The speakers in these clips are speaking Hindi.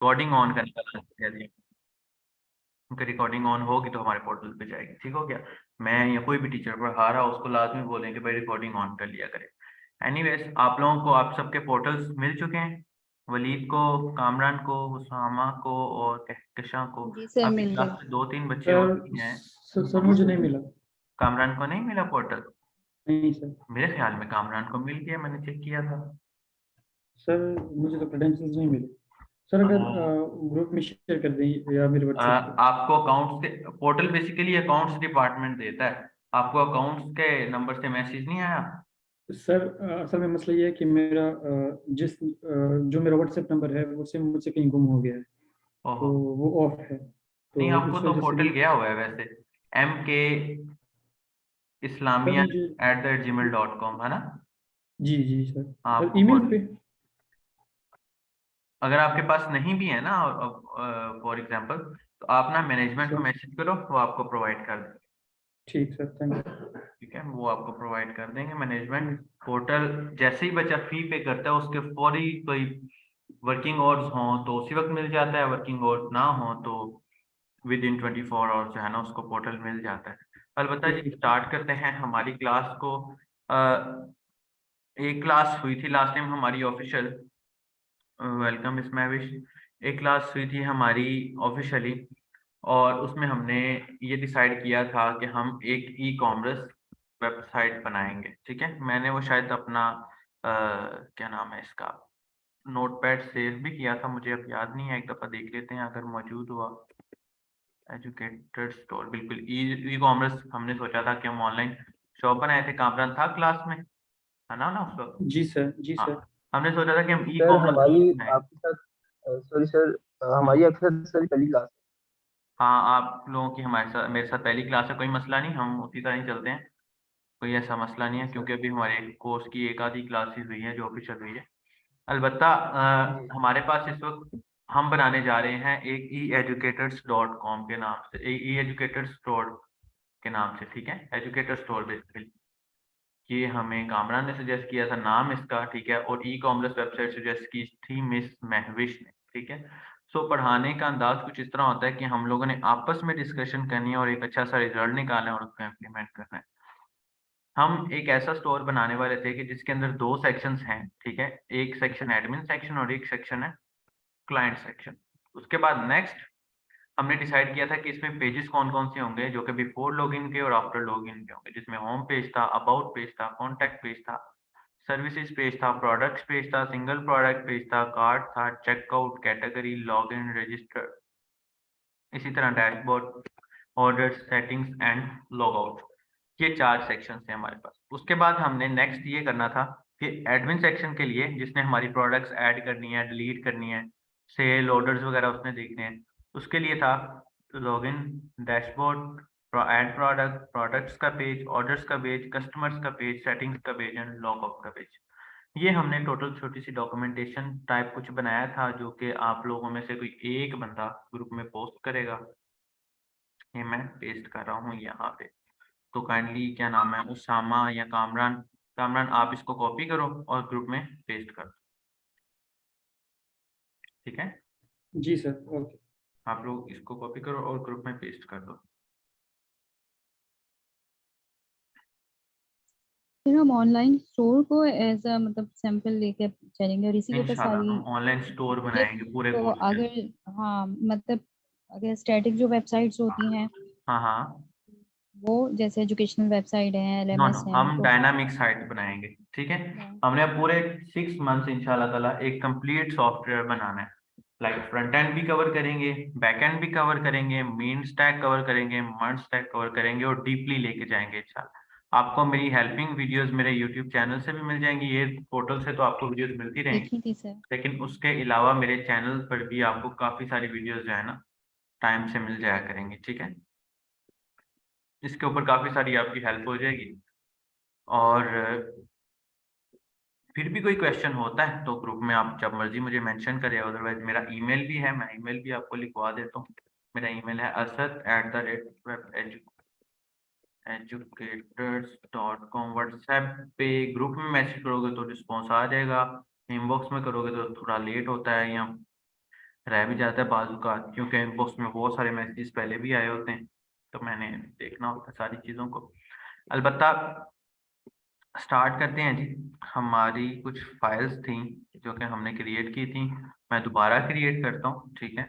रिकॉर्डिंग ऑन करने का लास्ट कह दिया, क्योंकि रिकॉर्डिंग ऑन होगी तो हमारे पोर्टल पे जाएगी। ठीक हो गया। मैं या कोई भी टीचर पढ़ा रहा उसको लाजमी बोलेंगे भाई रिकॉर्डिंग ऑन कर लिया करे। एनीवेज, आप लोगों को आप सबके पोर्टल्स मिल चुके हैं, वलीद को, कामरान को, उसामा को और कहकशां को। जी सर, आपकी मिल क्लास गए। में 2-3 बच्चे और भी हैं। सर मुझे नहीं मिला। कामरान को नहीं मिला पोर्टल? नहीं सर। मेरे ख्याल में कामरान को मिल गया, मैंने चेक किया था। सर मुझे तो क्रेडेंशियल्स नहीं मिले सर। अगर ग्रुप में शेयर कर दें या मेरे व्हाट्सएप पे। आपको अकाउंट्स के पोर्टल बेसिकली अकाउंट्स डिपार्टमेंट देता है, आपको अकाउंट्स के नंबर से मैसेज नहीं आया? सर असल में मसला ये है कि मेरा जो मेरा व्हाट्सएप नंबर है वो सिम मुझसे कहीं गुम हो गया है, तो ओहो, वो ऑफ है, नहीं तो आपको उस तो वजह से पोर्टल गया हुआ है वैसे, MK सर इस्लामिया मुझे। @gmail.com है ना? जी सर। सर आपको ईमेल पे। अगर आपके पास नहीं भी है ना, फॉर एग्जांपल, तो आप ना मैनेजमेंट को सर मैसेज करो, वो आपको प्रोवाइड कर देंगे। ठीक सर, थैंक यू। ठीक है, वो आपको प्रोवाइड कर देंगे मैनेजमेंट पोर्टल। जैसे ही बच्चा फी पे करता है उसके फौरी कोई वर्किंग आवर्स हों तो उसी वक्त मिल जाता है, वर्किंग आवर्स ना हो तो विद इन 24 आवर्स जो है ना उसको पोर्टल मिल जाता है। अलबत्ता जी, ठीक। स्टार्ट करते हैं हमारी क्लास को। अ, एक क्लास हुई थी लास्ट टाइम हमारी ऑफिशियल, वेलकम मिस महविश। एक क्लास हुई थी हमारी ऑफिशियली, और उसमें हमने ये डिसाइड किया था कि हम एक ई कॉमर्स वेबसाइट बनाएंगे। ठीक है, मैंने वो शायद अपना क्या नाम है इसका, नोटपैड सेव भी किया था, मुझे अब याद नहीं है, एक दफ़ा देख लेते हैं अगर मौजूद हुआ। एजुकेटेड स्टोर, बिल्कुल ई कॉमर्स हमने सोचा था कि हम ऑनलाइन शॉप बनाए थे। कामरान था क्लास में, है ना उस वक्त? जी सर। जी हाँ, सर। हमने सोचा था कि हम ई सर कॉमर्स हमारी बनाएंगे। आपके साथ सॉरी सर, हमारी आपके साथ सर पहली क्लास हाँ, आप लोगों की हमारे साथ मेरे साथ पहली क्लास है, कोई मसला नहीं, हम उसी तरह ही चलते हैं, कोई ऐसा मसला नहीं है, है सर। क्योंकि अभी हमारे कोर्स की एक आधी क्लासेस हुई है जो ऑफिशियल हुई है। अलबत्ता जी हमारे पास इस वक्त हम बनाने जा रहे हैं एक eeducators.com के नाम से, ई एजुकेटर स्टोर के नाम से। ठीक है, एजुकेटर स्टोर बेसिकली ये हमें कामरान ने सजेस्ट किया था नाम इसका। ठीक है, और ई कॉमर्स वेबसाइट सजेस्ट की थी मिस महविश ने। ठीक है, सो पढ़ाने का अंदाज कुछ इस तरह होता है कि हम लोगों ने आपस में डिस्कशन करनी है और एक अच्छा सा रिजल्ट निकालना है और उसको इम्प्लीमेंट करना है। हम एक ऐसा स्टोर बनाने वाले थे कि जिसके अंदर 2 सेक्शंस हैं। ठीक है, एक सेक्शन एडमिन सेक्शन और एक सेक्शन है क्लाइंट सेक्शन। उसके बाद नेक्स्ट हमने डिसाइड किया था कि इसमें पेजेस कौन-कौन से होंगे, जो कि बिफोर लॉगिन के और आफ्टर लॉगिन के होंगे, जिसमें होम पेज था, अबाउट पेज था, कॉन्टैक्ट पेज था, सर्विसेज पेज था, प्रोडक्ट्स पेज था, सिंगल प्रोडक्ट पेज था, कार्ट था, चेकआउट, कैटेगरी, लॉगिन, रजिस्टर, इसी तरह dashboard, orders, settings and logout. ये 4 सेक्शंस हैं हमारे पास। उसके बाद हमने नेक्स्ट ये करना था कि एडमिन सेक्शन के लिए, जिसने हमारी प्रोडक्ट्स ऐड करनी है, डिलीट करनी है, सेल, ऑर्डर्स वगैरह उसने देखने हैं, उसके लिए था login, dashboard, add product, products का पेज, ऑर्डर्स का पेज, कस्टमर्स का पेज, सेटिंग्स का पेज एंड लॉगआउट का पेज। ये हमने टोटल छोटी सी डॉक्यूमेंटेशन टाइप कुछ बनाया था, जो कि आप लोगों में से कोई एक बंदा ग्रुप में पोस्ट करेगा। ये मैं पेस्ट कर रहा हूँ यहाँ पे, तो काइंडली क्या नाम है, उसामा या कामरान, कामरान आप इसको कॉपी करो और ग्रुप में पेस्ट कर दो। ठीक है, जी सर। ओके। आप लोग इसको कॉपी करो और ग्रुप में पेस्ट कर दो। फिर हम ऑनलाइन स्टोर को एज अ मतलब सैंपल लेके चलेंगे और इसी के ऊपर इंशाल्लाह सारी हम ऑनलाइन स्टोर बनाएंगे पूरे तो कोर्स पे। अगर, हाँ मतलब अगर स्टैटिक जो वेबसाइट्स होती हैं हाँ हाँ, वो जैसे एजुकेशनल वेबसाइट है, नो नो, एलएमएस है, हम तो डायनामिक साइट बनाएंगे। ठीक है, हमने अब पूरे 6 मंथ्स इंशाल्लाह ताला एक कंप्लीट सॉफ्टवेयर बनाना है। लाइक फ्रंट एंड भी कवर करेंगे, बैक एंड भी कवर करेंगे, मेन स्टैक कवर करेंगे, मर्ज स्टैक कवर करेंगे और डीपली लेके जाएंगे इंशाल्लाह। आपको मेरी हेल्पिंग वीडियोस मेरे यूट्यूब चैनल से भी मिल जाएंगी, ये पोर्टल से तो आपको वीडियोस मिलती रहेंगी, देखी थी सर। लेकिन उसके अलावा मेरे चैनल पर भी आपको काफ़ी सारी वीडियोस जो है ना टाइम से मिल जाया करेंगी। ठीक है, इसके ऊपर काफ़ी सारी आपकी हेल्प हो जाएगी। और फिर भी कोई क्वेश्चन होता है तो ग्रुप में आप जब मर्जी मुझे मेंशन करें, अदरवाइज मेरा ईमेल भी है, मैं ईमेल भी आपको लिखवा देता हूँ। मेरा ईमेल है asad@webeducators.com। व्हाट्सएप पे ग्रुप में मैसेज करोगे तो रिस्पॉन्स आ जाएगा, इनबॉक्स में करोगे तो थोड़ा लेट होता है, या रह भी जाता है बाजू का, क्योंकि इनबॉक्स में बहुत सारे मैसेजेस पहले भी आए होते हैं, तो मैंने देखना होता है सारी चीज़ों को। अलबत्ता स्टार्ट करते हैं जी। हमारी कुछ फाइल्स थी जो कि हमने क्रिएट की थी, मैं दोबारा क्रिएट करता हूँ, ठीक है।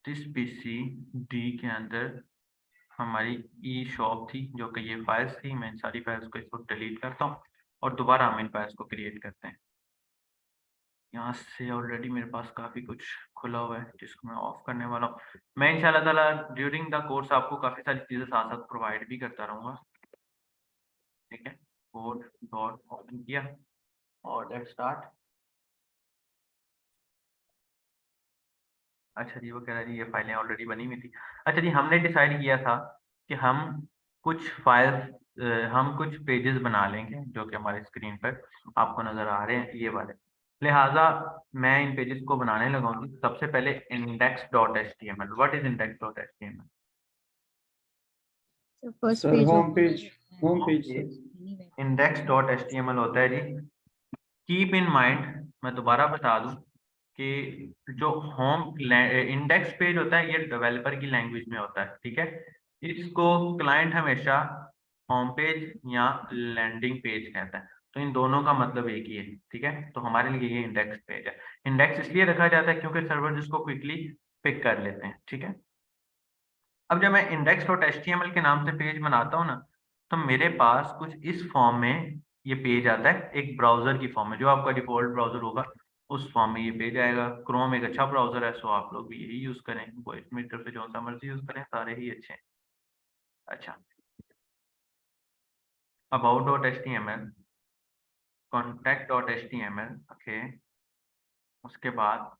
दिस पीसी डी के अंदर हमारी ई शॉप थी, जो कि ये फाइल्स थी। मैं इन सारी फाइल्स को इसको डिलीट करता हूँ और दोबारा हम इन फाइल्स को क्रिएट करते हैं। यहाँ से ऑलरेडी मेरे पास काफ़ी कुछ खुला हुआ है जिसको मैं ऑफ करने वाला हूँ। मैं इंशाल्लाह ताला ड्यूरिंग द कोर्स आपको काफ़ी सारी चीज़ें साथ साथ प्रोवाइड भी करता रहूँगा, ठीक है। कोड डॉट ओपन किया और लेट्स स्टार्ट। अच्छा जी, वो कह रहा जी ये फाइलें ऑलरेडी बनी हुई थी। अच्छा जी, हमने डिसाइड किया था कि हम कुछ फाइल्स हम कुछ पेजेस बना लेंगे जो कि हमारे स्क्रीन पर आपको नज़र आ रहे हैं, ये वाले। लिहाजा मैं इन पेजेस को बनाने लगा हूँ। सबसे पहले index.html। What is index.html? So first sir page home होता पेज, है home page sir. any website। index.html होता है जी। कीप इन माइंड, मैं दोबारा बता दूं कि जो होम इंडेक्स पेज होता है ये डेवलपर की लैंग्वेज में होता है, ठीक है। इसको क्लाइंट हमेशा होम पेज या लैंडिंग पेज कहता है, तो इन दोनों का मतलब एक ही है, ठीक है। तो हमारे लिए ये इंडेक्स पेज है। इंडेक्स इसलिए रखा जाता है क्योंकि सर्वर जिसको क्विकली पिक कर लेते हैं, ठीक है। अब जब मैं index.html के नाम से पेज बनाता हूँ ना, तो मेरे पास कुछ इस फॉर्म में ये पेज आता है, एक ब्राउजर की फॉर्म में, जो आपका डिफॉल्ट ब्राउजर होगा उस फॉर्म में ये पेज आएगा। क्रोम एक अच्छा ब्राउजर है, सो आप लोग भी यही यूज करें, कोई मेरी तरफ से जो सा मर्जी यूज करें, सारे ही अच्छे हैं। अच्छा, about.html, contact.html, ओके। उसके बाद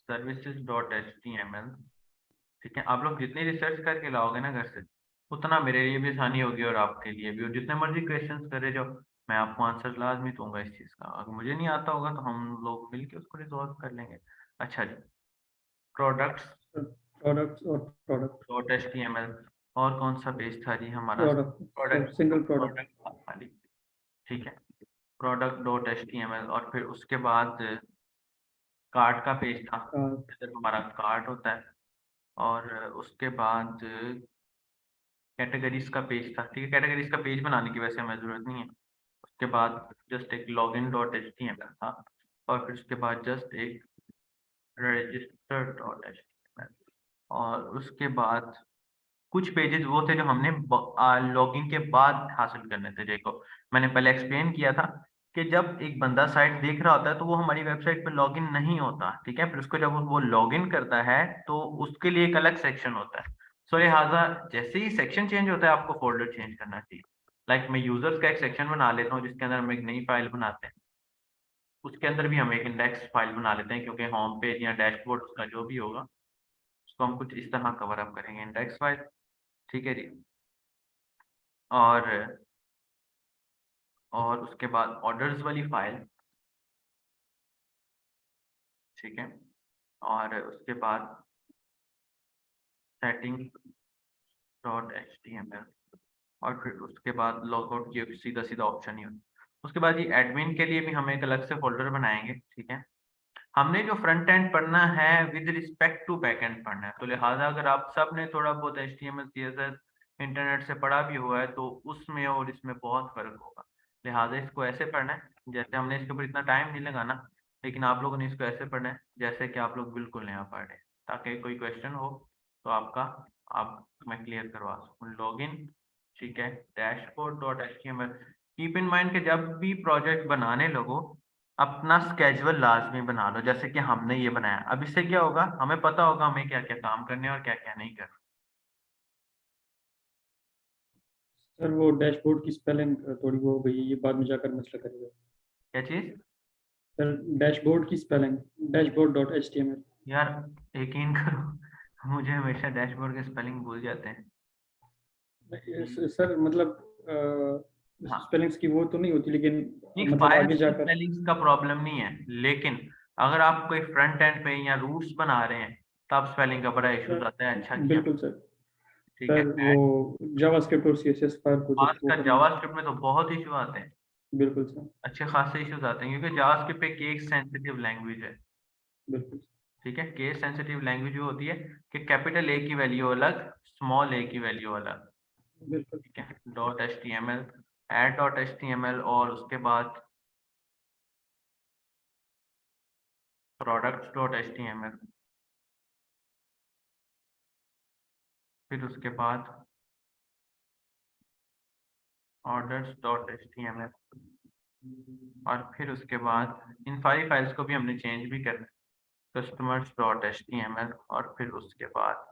services.html, ठीक है। आप लोग जितनी रिसर्च करके लाओगे ना घर से, उतना मेरे लिए भी आसानी होगी और आपके लिए भी। और जितने मर्जी क्वेश्चंस करे जाओ, मैं आपको आंसर लाजमी दूंगा इस चीज़ का। अगर मुझे नहीं आता होगा तो हम लोग मिलके उसको रिजॉल्व कर लेंगे। अच्छा जी, प्रोडक्ट्स प्रोडक्ट्स और प्रोडक्ट, डॉट एचटीएमएल। और कौन सा पेज था जी हमारा? Product sir, product single product. Product खाली, ठीक है। प्रोडक्ट डॉट एचटीएमएल और फिर उसके बाद कार्ट का पेज था, इधर हमारा कार्ट होता है। और उसके बाद कैटेगरीज का पेज था, ठीक है। कैटेगरीज का पेज बनाने की वैसे हमें जरूरत नहीं है। उसके बाद जस्ट एक लॉगिन डॉट एचटीएमएल था और फिर उसके बाद जस्ट एक रजिस्टर डॉट एचटीएमएल। और उसके बाद कुछ पेजेस वो थे जो हमने लॉगिन के बाद हासिल करने थे। देखो, मैंने पहले एक्सप्लेन किया था कि जब एक बंदा साइट देख रहा होता है तो वो हमारी वेबसाइट पर लॉगिन नहीं होता, ठीक है। फिर उसको जब वो लॉगिन करता है तो उसके लिए एक अलग सेक्शन होता है। सो लिहाजा जैसे ही सेक्शन चेंज होता है आपको फोल्डर चेंज करना चाहिए। लाइक मैं यूजर्स का एक सेक्शन बना लेता हूँ जिसके अंदर हम एक नई फाइल बनाते हैं। उसके अंदर भी हम एक इंडेक्स फाइल बना लेते हैं, क्योंकि होम पेज या डैशबोर्ड उसका जो भी होगा उसको हम कुछ इस तरह कवर अप करेंगे, इंडेक्स फाइल, ठीक है जी। और उसके बाद ऑर्डर्स वाली फाइल, ठीक है। और उसके बाद सेटिंग डॉट एचटीएमएल और फिर उसके बाद लॉगआउट की सीधा सीधा ऑप्शन ही होता। उसके बाद ये एडमिन के लिए भी हम एक अलग से फोल्डर बनाएंगे, ठीक है। हमने जो फ्रंट एंड पढ़ना है with respect to back end पढ़ना है, तो लिहाजा अगर आप सब ने थोड़ा बहुत HTML CSS इंटरनेट से पढ़ा भी हुआ है तो उसमें और इसमें बहुत फर्क होगा। लिहाजा इसको ऐसे पढ़ना है, जैसे हमने इसके ऊपर इतना टाइम नहीं लगाना, लेकिन आप लोगों ने इसको ऐसे पढ़ना है जैसे कि आप लोग बिल्कुल नया पढ़ रहे हैं, ताकि कोई क्वेश्चन हो तो आप मैं क्लियर करवा सकूँ। लॉगिन, ठीक है, dashboard dot HTML. Keep in mind कि जब भी प्रोजेक्ट बनाने लगो अपना स्केजुअल लाजमी बना लो, जैसे कि हमने ये बनाया। अब इससे क्या होगा, हमें पता होगा हमें क्या क्या काम करने और क्या क्या नहीं करना। सर वो डैशबोर्ड की स्पेलिंग थोड़ी वो हो गई है, ये बाद में जाकर मसला करेगा। क्या चीज? सर डैशबोर्ड की स्पेलिंग, डैशबोर्ड डॉट एचटीएमएल। यार यकीन करो मुझे हमेशा डैशबोर्ड के स्पेलिंग भूल जाते हैं। सर मतलब हाँ, स्पेलिंग्स की वो तो नहीं होती, लेकिन नहीं, मतलब आगे फाइल्स की जाकर। स्पेलिंग्स का प्रॉब्लम नहीं है, लेकिन अगर आप कोई फ्रंट एंड पे या रूट्स बना रहे हैं तब स्पेलिंग का बड़ा इश्यूज आता है। अच्छा किया, बिल्कुल सर। ठीक है। सर वो जावास्क्रिप्ट और सीएसएस फाइल को जब वो खासकर करेंगे। जावास्क्रिप्ट में तो बहुत इशू आते हैं। बिल्कुल सर, अच्छे खासे इश्यूज आते हैं क्योंकि जावास्क्रिप्ट एक केस सेंसिटिव लैंग्वेज है। बिल्कुल। ठीक है, केस सेंसिटिव लैंग्वेज वो होती है कि कैपिटल ए की वैल्यू अलग, स्मॉल ए की वैल्यू अलग। बिल्कुल। ठीक है, dot HTML, add dot HTML और उसके बाद प्रोडक्ट्स डॉट HTML, फिर उसके बाद ऑर्डर्स डॉट HTML और फिर उसके बाद इन सारी फाइल्स को भी हमने चेंज भी करना है, कस्टमर्स डॉट HTML और फिर उसके बाद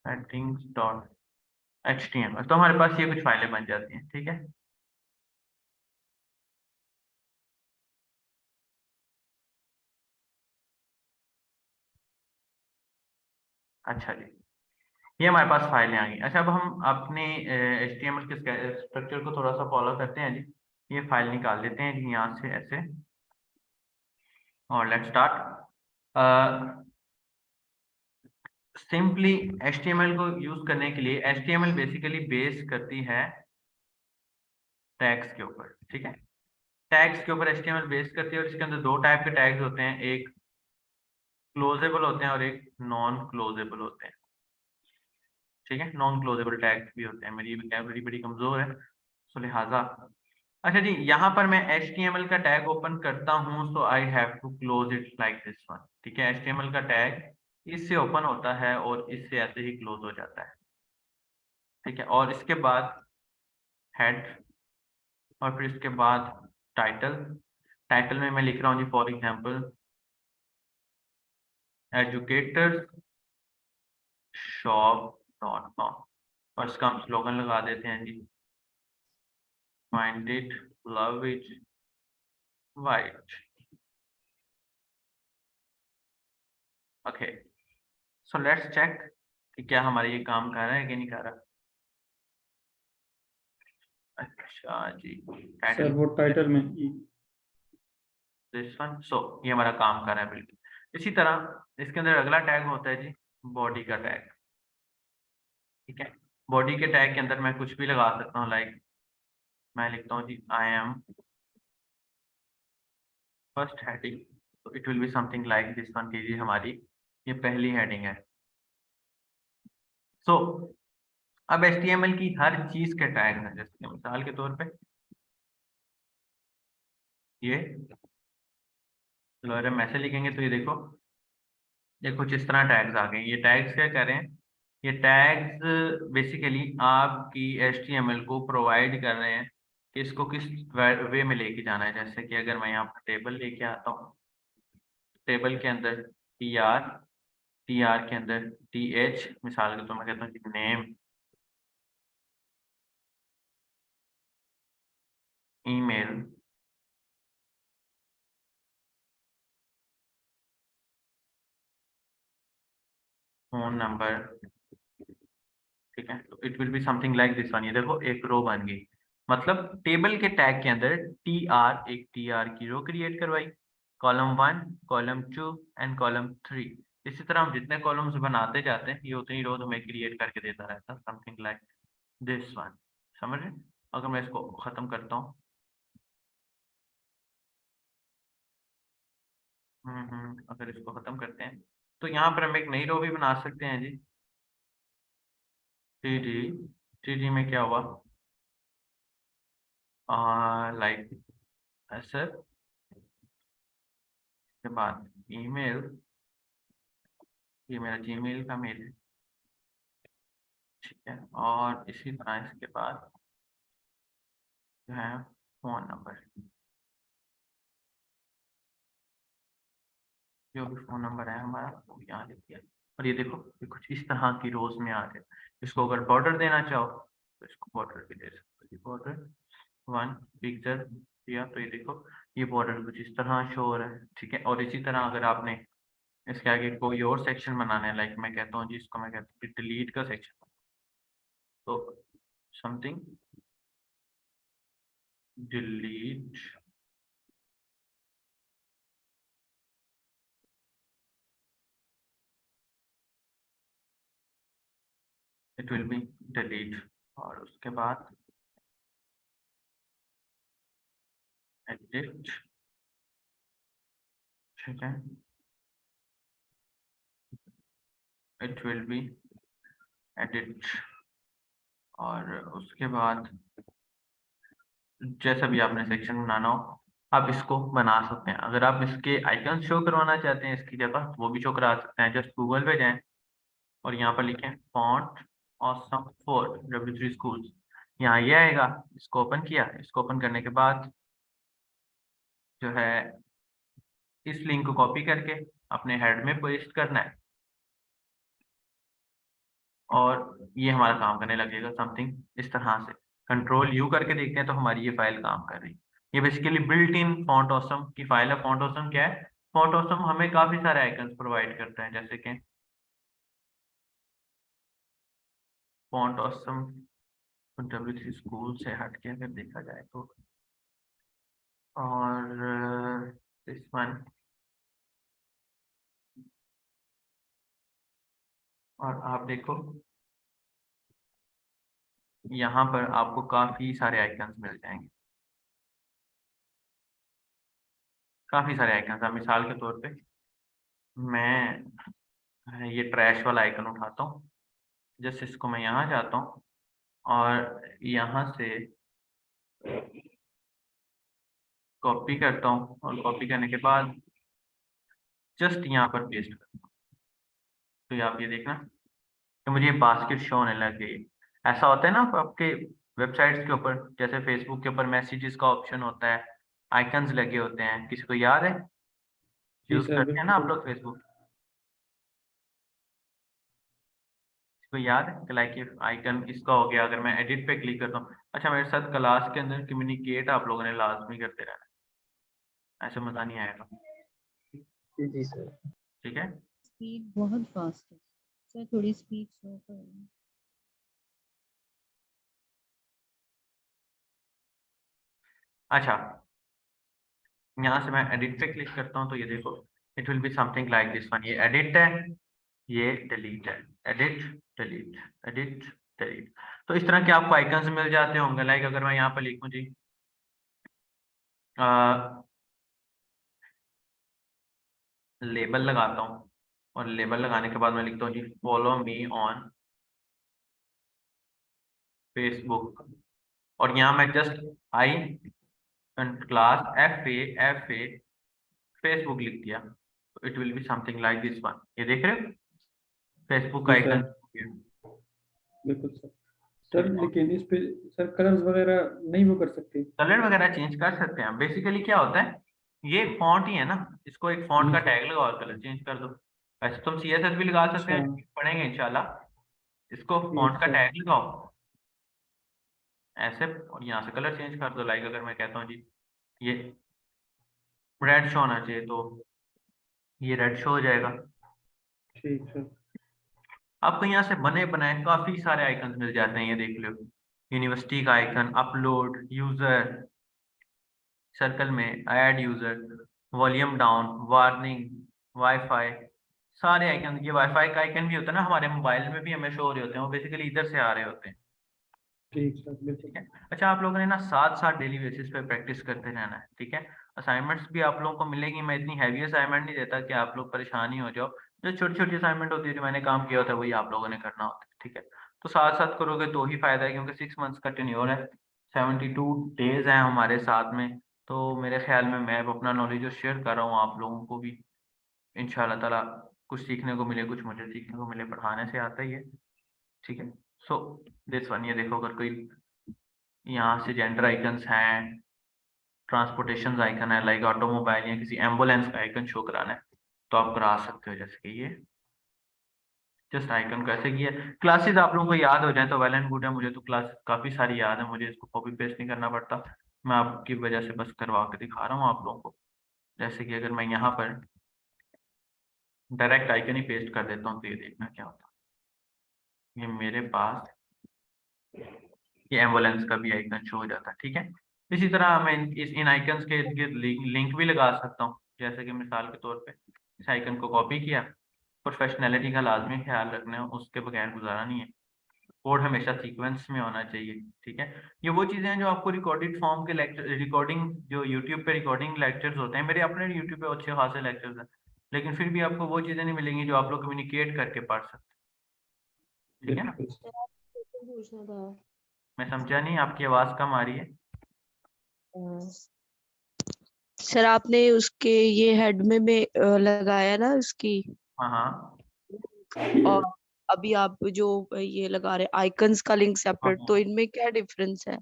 सेटिंग्स डॉट HTML। तो हमारे पास ये कुछ फाइलें बन जाती हैं। ठीक है, अच्छा जी, ये हमारे पास फाइलें आ गई। अच्छा, अब हम अपने HTML के स्ट्रक्चर को थोड़ा सा फॉलो करते हैं जी। ये फाइल निकाल लेते हैं जी यहाँ से ऐसे, और लेट्स स्टार्ट। सिंपली HTML को यूज करने के लिए HTML बेसिकली बेस करती है टैग्स के ऊपर। ठीक है, टैग्स के ऊपर HTML बेस करती है और इसके अंदर दो टाइप के टैग्स होते हैं, एक क्लोजेबल होते हैं और एक नॉन क्लोजेबल होते हैं। ठीक है, नॉन क्लोजेबल टैग्स भी होते हैं। मेरी वोकैबुलरी बड़ी कमजोर है, सो लिहाजा। अच्छा जी, यहाँ पर मैं HTML का टैग ओपन करता हूँ, so I have to close it like this one. ठीक है, HTML का टैग इससे ओपन होता है और इससे ऐसे ही क्लोज हो जाता है। ठीक है, और इसके बाद हेड और फिर इसके बाद टाइटल। टाइटल में मैं लिख रहा हूँ जी फॉर एग्जाम्पल एजुकेटर्स shop.com और इसका हम स्लोगन लगा देते हैं जी, find it, love it, white। Okay, so let's check कि क्या हमारा ये काम कर रहा है कि नहीं कर रहा। अच्छा जी, सर टाइटल वो टाइटल में दिस वन, सो ये हमारा काम कर रहा है बिल्कुल। इसी तरह इसके अंदर अगला टैग होता है जी बॉडी का टैग। ठीक है, बॉडी के टैग के अंदर मैं कुछ भी लगा सकता हूँ, लाइक मैं लिखता हूँ जी आई एम फर्स्ट हेडिंग, तो it will be something like this one की जी हमारी ये पहली हेडिंग है। सो अब HTML की हर चीज के टैग हैं, जैसे कि मिसाल के तौर पे ये अगर हम ऐसे लिखेंगे तो ये देखो, ये कुछ इस तरह टैग्स आ गए। ये टैग्स क्या कर रहे हैं, ये टैग्स बेसिकली आपकी HTML को प्रोवाइड कर रहे हैं कि इसको किस वे में लेके जाना है। जैसे कि अगर मैं यहाँ पर टेबल लेके आता हूँ, टेबल के अंदर TR के अंदर TH, मिसाल के तौर मैं कहता हूँ नेम, ईमेल, फोन नंबर। ठीक है, तो it will be something like this one. ये देखो एक रो बन गई, मतलब टेबल के टैग के अंदर एक TR की रो क्रिएट करवाई, कॉलम 1, कॉलम 2 एंड कॉलम 3। इसी तरह हम जितने कॉलम्स बनाते जाते हैं ये उतनी रोज हमें क्रिएट करके देता रहता है, समथिंग लाइक दिस वन। समझ रहे? अगर मैं इसको खत्म करता हूँ, अगर इसको खत्म करते हैं तो यहाँ पर हम एक नई रो भी बना सकते हैं जी। टी डी में क्या हुआ, लाइक ऐसे के बाद ईमेल, ये मेरा जीमेल का मेल है। ठीक है, और इसी तरह इसके बाद जो है फोन नंबर, जो भी फोन नंबर है हमारा वो यहाँ लिख दिया। और ये देखो ये कुछ इस तरह की रोज में आ जाए। इसको अगर बॉर्डर देना चाहो तो इसको बॉर्डर भी दे सकते हो। बॉर्डर 1 पिक्चर दिया तो ये देखो ये बॉर्डर कुछ इस तरह शो हो रहा है। ठीक है, और इसी तरह अगर आपने इसके आगे कोई और सेक्शन बनाना है, लाइक मैं कहता हूँ जी इसको मैं कहता हूँ डिलीट का सेक्शन, तो something delete, it will B delete. और उसके बाद एडिट, ठीक है, इट विल बी एडिट। और उसके बाद जैसा भी आपने सेक्शन बनाना हो आप इसको बना सकते हैं। अगर आप इसके आइकन शो करवाना चाहते हैं इसकी जगह तो वो भी शो करा सकते हैं। जस्ट गूगल पे जाएं और यहाँ पर लिखें font awesome for W3 schools, यहाँ ये आएगा। इसको ओपन किया, इसको ओपन करने के बाद जो है इस लिंक को कॉपी करके अपने हेड में पेस्ट करना है और ये हमारा काम करने लगेगा समथिंग इस तरह से। कंट्रोल यू करके देखते हैं तो हमारी ये फाइल काम कर रही है। ये basically built in font awesome की फाइल है। फॉन्ट ऑसम क्या है? फॉन्ट ऑसम हमें काफी सारे आइकन्स प्रोवाइड करता है, जैसे कि फॉन्ट ऑसम W3 स्कूल से हट के अगर देखा जाए तो, और इस वन, और आप देखो यहाँ पर आपको काफी सारे आइकन्स मिल जाएंगे, काफी सारे आइकन्स। अब मिसाल के तौर पे मैं ये ट्रैश वाला आइकन उठाता हूँ, जस्ट इसको मैं यहाँ जाता हूँ और यहाँ से कॉपी करता हूँ और कॉपी करने के बाद जस्ट यहाँ पर पेस्ट करता हूँ। तो ये आप ये देखना तो मुझे बास्केट शो होने लग गई। ऐसा होता है ना आपके वेबसाइट्स के ऊपर, जैसे फेसबुक के ऊपर मैसेजेस का ऑप्शन होता है, आइकन्स लगे होते हैं, किसी को याद है? जी यूज सर, करते हैं ना आप बिल्कुल। लोग फेसबुक? किसी को याद है कि लाइक आइकन इसका हो गया, अगर मैं एडिट पे क्लिक करता हूँ। अच्छा, मेरे साथ क्लास के अंदर कम्युनिकेट आप लोगों ने लाजमी करते रहना, ऐसे मजा नहीं आएगा, जी सर। ठीक है? स्पीड बहुत फास्ट है सर, थोड़ी स्पीड स्लो करें। अच्छा, यहाँ से मैं एडिट पे क्लिक करता हूँ तो ये देखो it will be something like this one. ये एडिट है, ये डिलीट है, एडिट डिलीट, एडिट डिलीट। तो इस तरह के आपको आइकन्स मिल जाते होंगे। लाइक अगर मैं यहाँ पर लिखूँ जी लेबल लगाता हूँ और लेबल लगाने के बाद मैं लिखता हूँ जी फॉलो मी ऑन फेसबुक, और यहाँ मैं just I class FA Facebook लिख दिया तो it will be something like this one. ये देख रहे हो फेसबुक का जी आइकन? सर, बिल्कुल सर। ठीक सर है, लेकिन इस पे सर कलर्स वगैरह नहीं वो कर सकते? कलर वगैरह चेंज कर सकते हैं। बेसिकली क्या होता है, ये फॉन्ट ही है ना, इसको एक फॉन्ट जी का सर। टैग लगाओ और कलर चेंज कर दो। वैसे तुम CSS भी लगा सकते अच्छा, हैं, पढ़ेंगे इंशाल्लाह। इसको ठीक फॉन्ट का सर। टैग लगाओ ऐसे और यहाँ से कलर चेंज कर दो। लाइक अगर मैं कहता हूँ जी ये रेड शो होना चाहिए तो ये रेड शो हो जाएगा। ठीक सर। आपको यहाँ से बने बनाए काफी सारे आइकन मिल जाते हैं। ये देख लो यूनिवर्सिटी का आइकन, अपलोड, यूजर, सर्कल में add user, volume down, warning, wifi, सारे आइकन। ये वाईफाई का आइकन भी होता है ना, हमारे मोबाइल में भी हमें शो हो रहे होते हैं, वो बेसिकली इधर से आ रहे होते हैं, ठीक सर, बिल्कुल। ठीक है? अच्छा, आप लोगों ने ना साथ साथ डेली बेसिस पे प्रैक्टिस करते रहना है, ठीक है? असाइनमेंट्स भी आप लोगों को मिलेगी। मैं इतनी हैवी असाइनमेंट नहीं देता कि आप लोग परेशान ही हो जाओ। जो छोटी छोटी असाइनमेंट होती है जो मैंने काम किया होता है वही आप लोगों ने करना होता है, ठीक है? तो साथ साथ करोगे तो ही फायदा है, क्योंकि 6 मंथ्स का टेन्योर है, 72 डेज हैं हमारे साथ में। तो मेरे ख्याल में मैं अब अपना नॉलेज जो शेयर कर रहा हूँ आप लोगों को भी इंशाल्लाह ताला कुछ सीखने को मिले, कुछ मुझे सीखने को मिले, पढ़ाने से आता ही है, ठीक है? सो दिस वन, ये देखो अगर कोई यहाँ से जेंडर आइकन्स हैं, ट्रांसपोर्टेशन आइकन है, लाइक ऑटोमोबाइल या किसी एम्बुलेंस का आइकन शो कराना है तो आप करा सकते हो। जैसे कि ये जस्ट आइकन को ऐसे किया। क्लासेस आप लोगों को याद हो जाए तो वेल एंड गुड है, मुझे तो क्लासेस काफी सारी याद है, मुझे इसको कॉपी पेस्ट नहीं करना पड़ता। मैं आपकी वजह से बस करवा के दिखा रहा हूँ आप लोगों को। जैसे कि अगर मैं यहाँ पर डायरेक्ट आइकन ही पेस्ट कर देता हूँ तो ये देखना क्या होता है, ये मेरे पास ये एम्बुलेंस का भी आइकन शो हो जाता है, ठीक है? इसी तरह मैं इन आइकन्स के इर्द गिर्द लिंक भी लगा सकता हूँ। जैसे कि मिसाल के तौर पे इस आइकन को कॉपी किया, प्रोफेशनैलिटी का लाजमी ख्याल रखना है, उसके बगैर गुजारा नहीं है। कोड हमेशा सीक्वेंस में होना चाहिए, ठीक है। ये वो चीजें हैं जो आपको रिकॉर्डेड फॉर्म के लेक्चर, रिकॉर्डिंग जो यूट्यूब पे रिकॉर्डिंग लेक्चर्स होते हैं, मेरे अपने यूट्यूब पे अच्छे खासे लेक्चर्स हैं, लेकिन फिर भी आपको वो चीजें नहीं मिलेंगी जो आप लोग कम्युनिकेट करके पढ़ सकते, ठीक है ना। बिल्कुल। पूछना था। मैं समझा नहीं, आपकी आवाज कम आ रही है। सर आपने उसके ये हेड में लगाया ना उसकी, हाँ हाँ और अभी आप जो ये लगा रहे आइकन्स का लिंक हाँ, सेपरेट, तो इनमें क्या डिफरेंस है?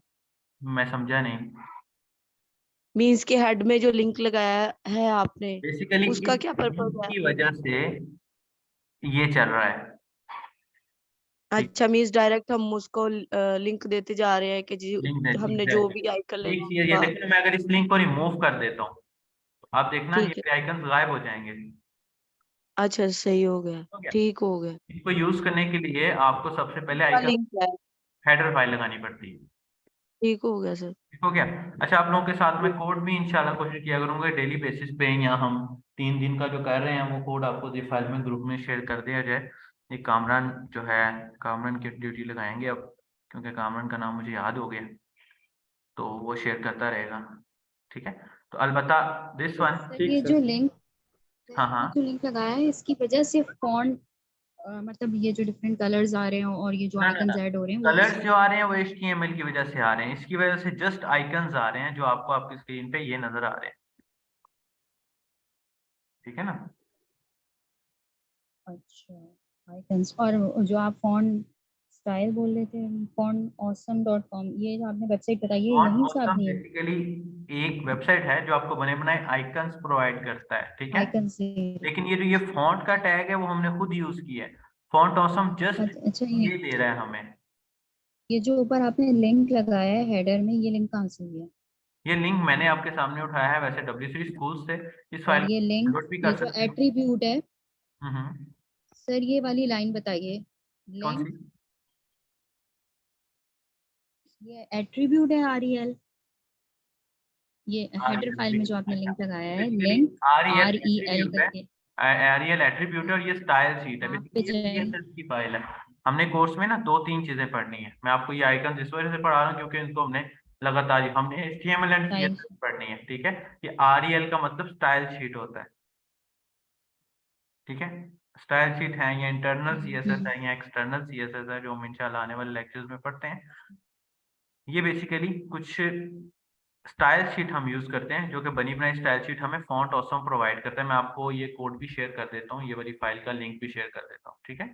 मैं समझा नहीं। मींस के हेड में जो लिंक लगाया है आपने, बेसिकली उसका इस क्या पर्पज है? की वजह से ये चल रहा है, ठीक। अच्छा, मींस डायरेक्ट हम उसको लिंक देते जा रहे हैं कि जी लिंक देती हमने जो भी आइकन एक लगा चीज ये होगा। देखो, मैं अगर इस लिंक को रिमूव कर देता हूँ, आप देखना ठीक है, ये आइकन गायब हो जाएंगे। अच्छा सही हो गया, हो गया। ठीक हो गया। इसको यूज करने के लिए आपको सबसे पहले क्या आइकन लिंक है? हेडर फाइल लगानी पड़ती है, ठीक हो गया सर। ठीक हो गया। अच्छा, आप लोगों के साथ में कोड भी इंशाल्लाह कोशिश किया करूंगा डेली बेसिस पे, या हम 3 दिन का जो कर रहे हैं वो कोड आपको ये फाइल में ग्रुप में शेयर कर दिया जाए। ये कामरान जो है, कामरान की ड्यूटी लगाएंगे अब, क्योंकि कामरान का नाम मुझे याद हो गया, तो वो शेयर करता रहेगा, ठीक है। तो अलबत्ता दिस वन, सर ठीक ये सर। जो लिंक हाँ हाँ, जो लिंक लगाया है इसकी वजह से फॉन्ट मतलब ये जो डिफरेंट कलर्स आ रहे हैं और ये जो ना ना ना, आइकन्स ऐड हो रहे हैं वो कलर्स जो आ रहे हैं वो HTML की वजह से आ रहे हैं, इसकी वजह से जस्ट आइकन्स आ रहे हैं जो आपको आपकी स्क्रीन पे ये नजर आ रहे हैं, ठीक है ना। अच्छा आइकन्स। और जो आप फॉन्ट स्टाइल बोल रहे थे, fontawesome.com, ये जो आपने वेबसाइट बताई है फॉन्ट यहीं से ऑसम आपने बेसिकली एक वेबसाइट है जो आपको बने बनाए आइकन्स प्रोवाइड करता है, ठीक है। आइकन से? लेकिन ये जो ये फॉन्ट का टैग है वो हमने खुद यूज किया है, फॉन्ट ऑसम जस्ट अच्छा ये दे रहा है हमें। ये जो ऊपर आपने लिंक लगाया है हेडर में, ये लिंक कहाँ से हुई है? ये लिंक मैंने आपके सामने उठाया है वैसे W3 स्कूल से, इस और फाइल ये को लिंक, डाउनलोड भी ये कर जो सकते हो। एट्रीब्यूट है हम्म। सर, ये वाली लाइन बताइए। कौन लिंक, सी? ये एट्रीब्यूट है REL, ये हेडर REL, फाइल में जो आपने अच्छा, लिंक लगाया है, basically link REL REL attribute है, करके, REL एट्रीब्यूट है, और ये स्टाइल शीट है, वहाँ पे बेसिकली ये जाए। CSS की फाइल है। हमने कोर्स में ना 2-3 चीजें पढ़नी है, मैं आपको ये आइकन इस वजह से पढ़ा रहा हूँ क्योंकि इनको हमने लगातार, हमने HTML एंड स्टाइल, CSS पढ़नी है, ठीक है। ये REL का मतलब स्टाइल शीट होता है, ठीक है। स्टाइल शीट है या इंटरनल CSS है या एक्सटर्नल CSS है, जो हम इंशाल्लाह आने वाले लेक्चर्स में पढ़ते हैं। ये बेसिकली कुछ स्टाइल शीट हम यूज करते हैं, जो कि बनी बनाई स्टाइल शीट हमें फॉन्ट ऑसम प्रोवाइड करता है। मैं आपको ये कोड भी शेयर कर देता हूँ, ये वाली फाइल का लिंक भी शेयर कर देता हूँ, ठीक है।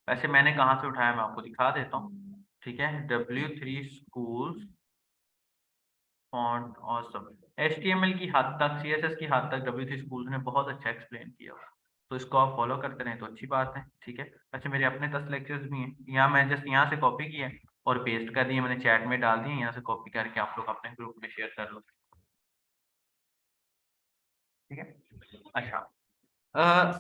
वैसे मैंने कहाँ से उठाया मैं आपको दिखा देता हूँ, ठीक है। W3 schools font awesome, HTML की हद तक, CSS की हद तक W3 स्कूल्स ने बहुत अच्छा एक्सप्लेन किया हुआ है। तो इसको आप फॉलो करते रहें तो अच्छी बात है, ठीक है। अच्छा, मेरे अपने 10 लेक्चर्स भी हैं, यहाँ मैं जस्ट यहाँ से कॉपी किया है और पेस्ट कर दिए, मैंने चैट में डाल दिए, यहाँ से कॉपी करके आप लोग अपने ग्रुप में शेयर कर लो, ठीक है। अच्छा, अ,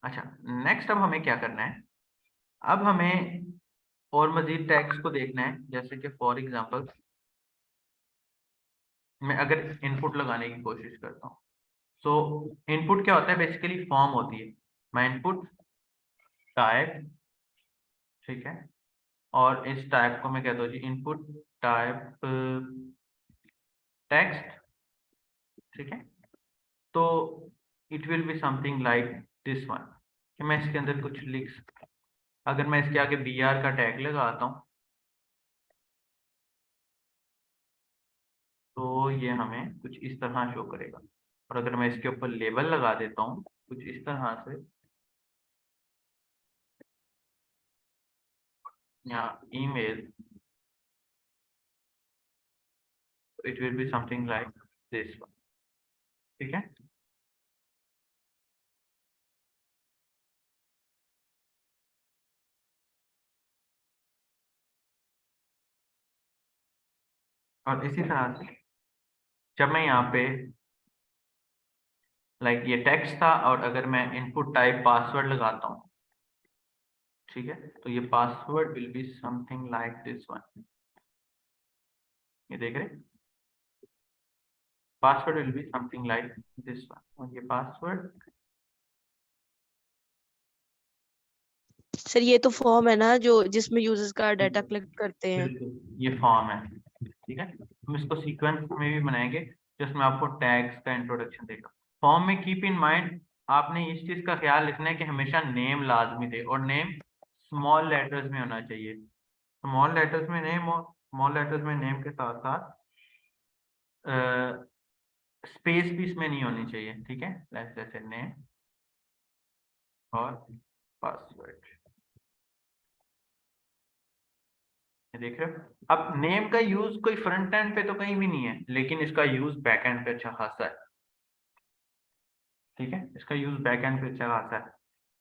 अच्छा, नेक्स्ट अब हमें क्या करना है, अब हमें और मजीद टैग्स को देखना है, जैसे कि फॉर एग्जांपल मैं अगर इनपुट लगाने की कोशिश करता हूँ, सो इनपुट क्या होता है, बेसिकली फॉर्म होती है। मैं इनपुट टाइप, ठीक है, और इस टाइप को मैं कहता हूँ जी इनपुट टाइप टेक्स्ट, ठीक है। तो it will be something like this one, कि मैं इसके अंदर कुछ लिख, अगर मैं इसके आगे BR का टैग लगाता हूँ तो ये हमें कुछ इस तरह शो करेगा, और अगर मैं इसके ऊपर लेबल लगा देता हूँ कुछ इस तरह से, या email, it will be something like this one, ठीक है। और इसी तरह से जब मैं यहाँ पे लाइक ये टेक्स्ट था, और अगर मैं इनपुट टाइप पासवर्ड लगाता हूँ, ठीक है, तो ये password will be something like this one, ये देख रहे, password will be something like this one, और ये पासवर्ड। सर ये तो फॉर्म है ना जो जिसमें यूजर्स का डाटा कलेक्ट करते हैं। बिल्कुल ये फॉर्म है, ठीक है। हम इसको सीक्वेंस में भी बनाएंगे जिसमें आपको टैग्स का इंट्रोडक्शन देगा। फॉर्म में कीप इन माइंड आपने इस चीज का ख्याल रखना है कि हमेशा नेम लाजमी दे, और नेम स्मॉल लेटर्स में होना चाहिए। स्मॉल लेटर्स में नेम, और स्मॉल लेटर्स में नेम के साथ साथ स्पेस भी इसमें नहीं होनी चाहिए, ठीक है। जैसे नेम और पासवर्ड, देख रहे हो। अब नेम का यूज कोई फ्रंट एंड पे तो कहीं भी नहीं है, लेकिन इसका यूज बैक एंड पे अच्छा खासा है, ठीक है। इसका यूज बैक एंड पे अच्छा खासा है।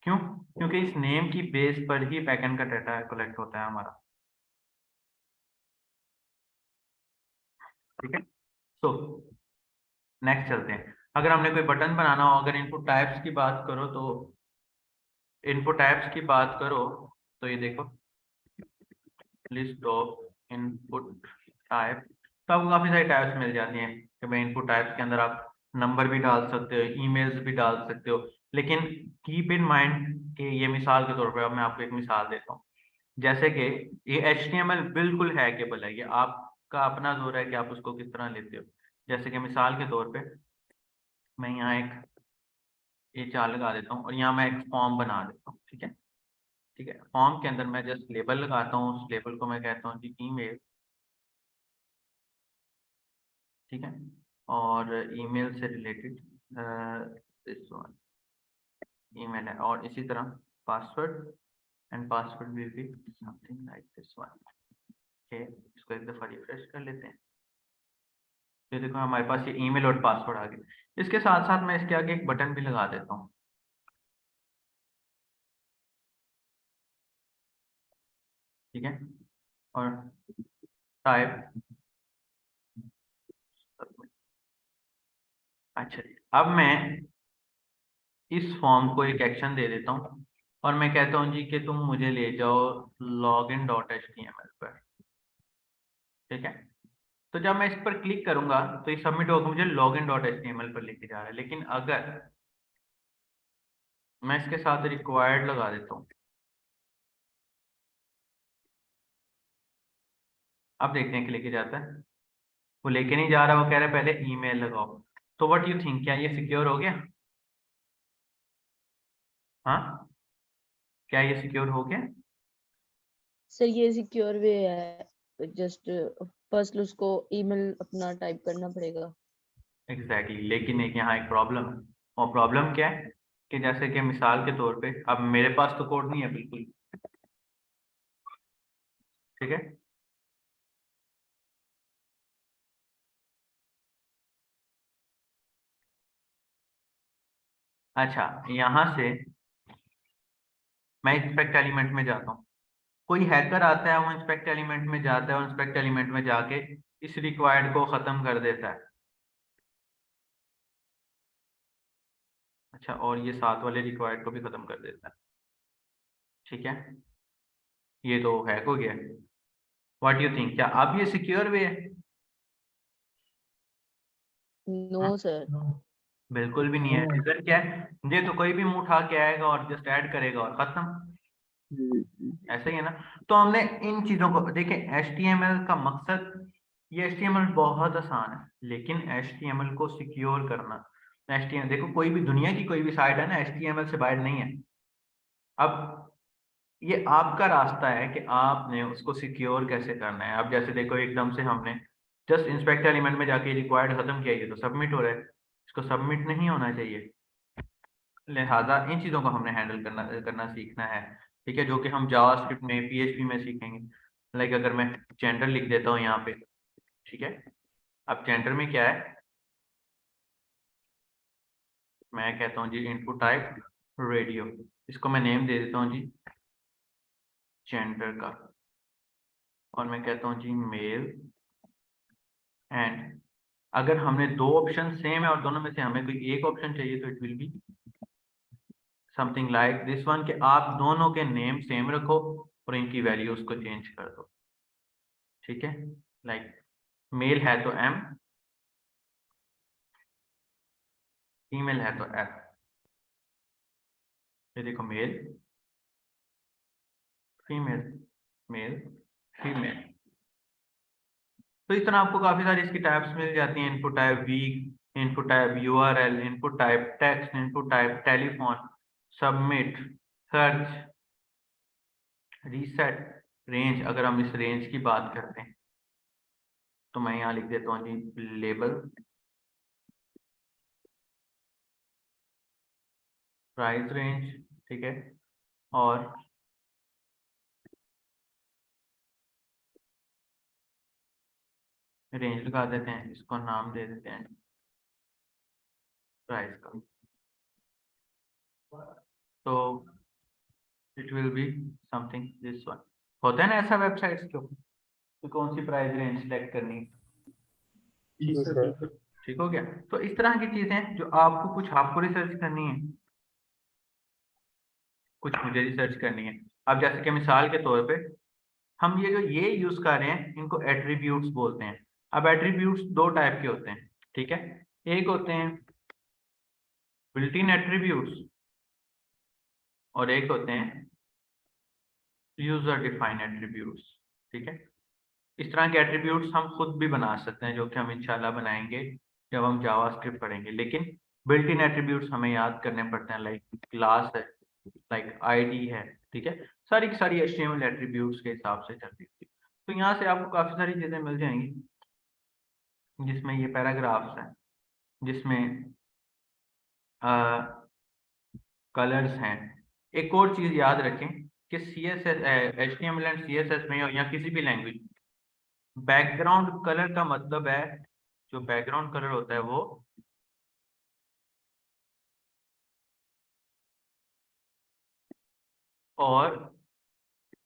क्यों? क्योंकि इस नेम की बेस पर ही बैक एंड का डाटा कलेक्ट होता है हमारा, ठीक है। सो नेक्स्ट चलते हैं। अगर हमने कोई बटन बनाना हो, अगर इनपुट टाइप्स की बात करो तो इनपुट टाइप्स की बात करो तो ये देखो लिस्ट ऑफ इनपुट टाइप, तो आपको काफी सारी टाइप्स मिल जाती हैं कि भाई इनपुट टाइप्स के अंदर आप नंबर भी डाल सकते हो, ईमेल्स भी डाल सकते हो। लेकिन कीप इन माइंड कि ये मिसाल के तौर पर, अब मैं आपको एक मिसाल देता हूँ। जैसे कि ये HTML बिल्कुल हैकेबल है, ये आपका अपना जोर है कि आप उसको किस तरह लेते हो। जैसे कि मिसाल के तौर पे मैं यहाँ एक ये चार लगा देता हूँ और यहाँ मैं एक फॉर्म बना देता हूँ, ठीक है। ठीक है, फॉर्म के अंदर मैं जस्ट लेबल लगाता हूँ, उस लेबल को मैं कहता हूँ जी ईमेल, ठीक है। और ईमेल से रिलेटेड दिस वन ईमेल है, और इसी तरह password, and password will be something like this one. Okay, इसको एक दफा रिफ्रेश कर लेते हैं। तो देखो हमारे पास ये ईमेल और पासवर्ड आ गए। इसके साथ साथ मैं इसके आगे एक बटन भी लगा देता हूँ, ठीक है। और टाइप, अच्छा जी, अब मैं इस फॉर्म को एक एक्शन दे देता हूँ और मैं कहता हूँ जी कि तुम मुझे ले जाओ login.html पर, ठीक है। तो जब मैं इस पर क्लिक करूंगा तो ये सबमिट होकर मुझे login.html पर लेके जा रहा है। लेकिन अगर मैं इसके साथ रिक्वायर्ड लगा देता हूँ, अब देखते हैं कि लेके जाता है। वो लेके नहीं जा रहा, वो कह रहा है पहले ईमेल लगाओ। तो व्हाट यू थिंक, क्या ये सिक्योर हो गया? हाँ, क्या ये सिक्योर हो गया? सर ये सिक्योर वे है, जस्ट फर्स्ट उसको ईमेल अपना टाइप करना पड़ेगा। एग्जैक्टली लेकिन एक यहाँ एक प्रॉब्लम है, और प्रॉब्लम क्या है कि जैसे कि मिसाल के तौर पे अब मेरे पास तो कोड नहीं है बिल्कुल, ठीक है। अच्छा, यहाँ से मैं इंस्पेक्ट एलिमेंट में जाता हूँ, कोई हैकर आता है, वो इंस्पेक्ट एलिमेंट में जाता है और इंस्पेक्ट एलिमेंट में जाके इस रिक्वायर्ड को खत्म कर देता है। अच्छा, और ये साथ वाले रिक्वायर्ड को भी खत्म कर देता है, ठीक है। ये तो हैक हो गया। व्हाट यू थिंक, क्या अब ये सिक्योर वे है? No sir. बिल्कुल भी नहीं है। रीजन क्या है? ये तो कोई भी मुंह उठा के आएगा और जस्ट ऐड करेगा और खत्म, ऐसा ही है ना। तो हमने इन चीजों को देखें, HTML का मकसद, ये HTML बहुत आसान है, लेकिन HTML को सिक्योर करना, HTML देखो कोई भी दुनिया की कोई भी साइट है ना HTML से बाहर नहीं है। अब ये आपका रास्ता है कि आपने उसको सिक्योर कैसे करना है। अब जैसे देखो एकदम से हमने जस्ट इंस्पेक्ट एलिमेंट में जाके रिक्वायर्ड खत्म किया, ये तो सबमिट हो रहा है, इसको सबमिट नहीं होना चाहिए। लिहाजा इन चीज़ों को हमने हैंडल करना सीखना है, ठीक है, जो कि हम जावास्क्रिप्ट में PHP में सीखेंगे। लाइक अगर मैं जेंडर लिख देता हूँ यहाँ पे, ठीक है। अब जेंडर में क्या है, मैं कहता हूँ जी इनपुट टाइप रेडियो, इसको मैं नेम दे देता हूँ जी जेंडर का, और मैं कहता हूँ जी मेल। एंड अगर हमने दो ऑप्शन सेम है और दोनों में से हमें कोई एक ऑप्शन चाहिए तो it will be something like this one, कि आप दोनों के नेम सेम रखो और इनकी वैल्यूज को चेंज कर दो, ठीक है। लाइक मेल है तो M, फीमेल है तो एफ। ये देखो मेल फीमेल मेल फीमेल। तो इस तरह आपको काफी सारी इसकी टाइप्स मिल जाती हैं। Input type week, input type URL, input type text, input type telephone, submit, search, reset, range. अगर हम इस रेंज की बात करते हैं तो मैं यहाँ लिख देता हूँ जी लेबल, प्राइस रेंज, ठीक है, और रेंज लगा देते हैं, इसको नाम दे देते हैं प्राइस का। तो it will be something this one. होता है ना ऐसा वेबसाइट्स के ऊपर, तो कौन सी प्राइस रेंज सेलेक्ट करनी है, जी जी सर सर। बिल्कुल। ठीक हो गया। तो इस तरह की चीजें जो आपको कुछ आपको रिसर्च करनी है, कुछ मुझे रिसर्च करनी है। अब जैसे कि मिसाल के तौर पे हम ये जो ये यूज कर रहे हैं इनको एट्रीब्यूट्स बोलते हैं। अब एट्रीब्यूट्स दो टाइप के होते हैं, ठीक है। एक होते हैं बिल्ट इन एट्रीब्यूट्स और एक होते हैं यूजर डिफाइंड एट्रीब्यूट्स, ठीक है। इस तरह के एट्रीब्यूट्स हम खुद भी बना सकते हैं, जो कि हम इंशाल्लाह बनाएंगे जब हम जावास्क्रिप्ट पढ़ेंगे। लेकिन बिल्ट इन एट्रीब्यूट्स हमें याद करने पड़ते हैं, लाइक क्लास है, लाइक आईडी है, ठीक है। सारी की सारी HTML एट्रीब्यूट्स के हिसाब से चलती थी। तो यहाँ से आपको काफी सारी चीजें मिल जाएंगी, जिसमें ये पैराग्राफ्स हैं, जिसमें कलर्स हैं। एक और चीज याद रखें कि CSS, HTML एंड CSS में या किसी भी लैंग्वेज, बैकग्राउंड कलर का मतलब है, जो बैकग्राउंड कलर होता है वो और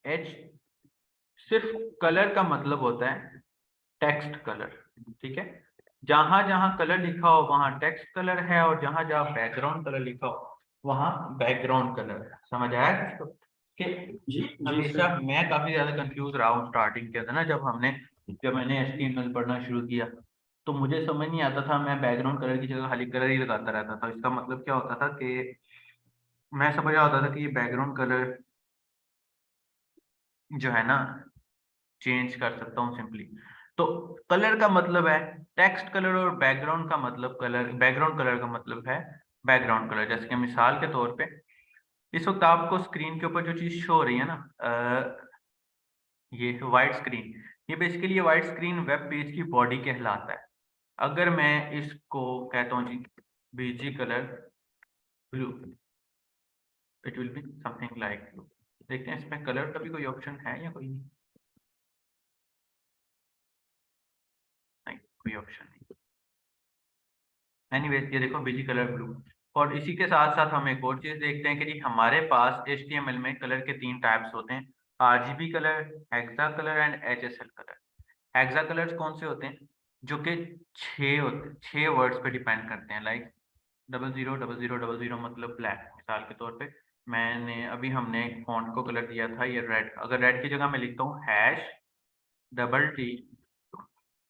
एच सिर्फ कलर का मतलब होता है टेक्स्ट कलर, ठीक है। जहां जहां कलर लिखा हो वहां टेक्स्ट कलर है, और जहां जहां बैकग्राउंड कलर लिखा हो वहां बैकग्राउंड कलर है। समझ आया किसको? कि जी जी हमेशा सर। मैं काफी ज्यादा कंफ्यूज रहा हूँ स्टार्टिंग के अंदर ना, जब मैंने HTML पढ़ना शुरू किया तो मुझे समझ नहीं आता था। मैं बैकग्राउंड कलर की जगह खाली कलर ही लगाता रहता था। इसका मतलब क्या होता था कि मैं समझ रहा होता था कि ये बैकग्राउंड कलर जो है ना चेंज कर सकता हूँ सिंपली। तो कलर का मतलब है टेक्स्ट कलर, और बैकग्राउंड का मतलब कलर, बैकग्राउंड कलर का मतलब है बैकग्राउंड कलर। जैसे कि मिसाल के तौर पे इस वक्त आपको स्क्रीन के ऊपर जो चीज शो हो रही है ना, ये व्हाइट स्क्रीन, ये बेसिकली ये व्हाइट स्क्रीन वेब पेज की बॉडी कहलाता है। अगर मैं इसको कहता हूँ जी BG colour blue, it will be something like blue. देखते हैं इसमें कलर का भी कोई ऑप्शन है या कोई नहीं, नहीं कोई ऑप्शन नहीं। एनीवेज ये देखो बीजी कलर ब्लू। और इसी के साथ साथ हम एक और चीज देखते हैं कि जी हमारे पास HTML में कलर के 3 टाइप्स होते हैं, RGB colour, hexa colour and HSL colour. Hexa colours कौन से होते हैं? जो कि 6 होते, 6 वर्ड्स पे डिपेंड करते हैं, लाइक 000000 मतलब ब्लैक। मिसाल के तौर पे मैंने अभी हमने एक फॉन्ट को कलर दिया था ये रेड, अगर रेड की जगह मैं लिखता हूँ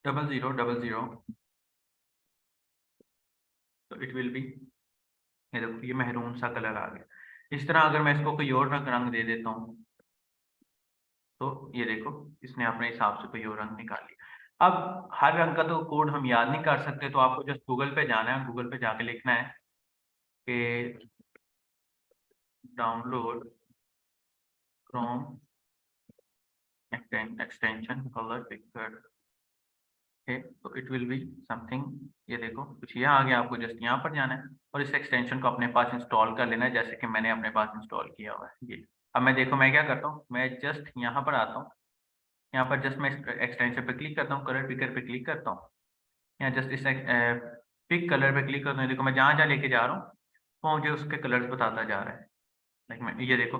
#T0000, तो इट विल बी, ये देखो ये महरून सा कलर आ गया। इस तरह अगर मैं इसको कोई और रंग दे देता हूँ तो ये देखो इसने अपने हिसाब से कोई और रंग निकाल लिया। अब हर रंग का तो कोड हम याद नहीं कर सकते, तो आपको जस्ट गूगल पे जाना है, गूगल पे जाके लिखना है कि download Chrome extension colour picker, तो इट विल बी समथिंग, ये देखो कुछ ये आ गया। आपको जस्ट यहाँ पर जाना है और इस एक्सटेंशन को अपने पास इंस्टॉल कर लेना है, जैसे कि मैंने अपने पास इंस्टॉल किया हुआ है ये। अब मैं देखो मैं क्या करता हूँ, मैं जस्ट यहाँ पर आता हूँ, यहाँ पर जस्ट मैं एक्सटेंशन पे क्लिक करता हूँ, कलर पिकर पे क्लिक करता हूँ, यहाँ जस्ट इस पिक कलर पे क्लिक करता हूँ। देखो मैं जहाँ जहाँ लेके जा रहा हूँ वो मुझे उसके कलर्स बताता जा रहा है। लाइक मैं ये देखो